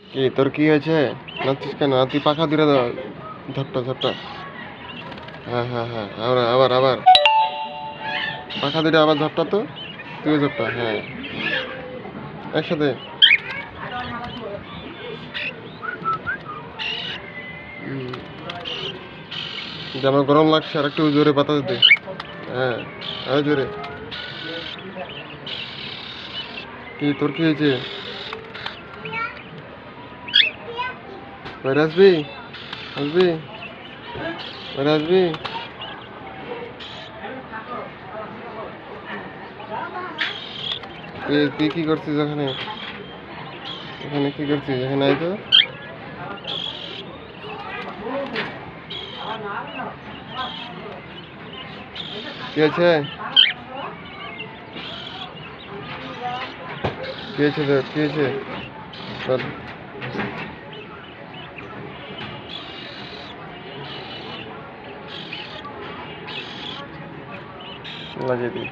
কি তোর কি হয়েছে? নাচছিস কেন? তুই পাখা দূরে দাও। ঝপটা ঝপটা। হ্যাঁ হ্যাঁ হ্যাঁ, আবার আবার আবার পাখা দূরে আবার ঝপটা তো। তুইও ঝপটা, হ্যাঁ একসাথে। যেন গরম লাগছে, আর একটু জোরে বাতাস দে। হ্যাঁ, আরো জোরে। কি তোর কি হয়েছে? বাইরে আসবি? আসবি? বাইরে আসবি? তুই কি করছিস ওখানে? এখানে কি করছিস? এখানে আয় তো। কি আছে? কি হয়েছে তোর? কি হয়েছে তোর? লাগিয়ে দিই।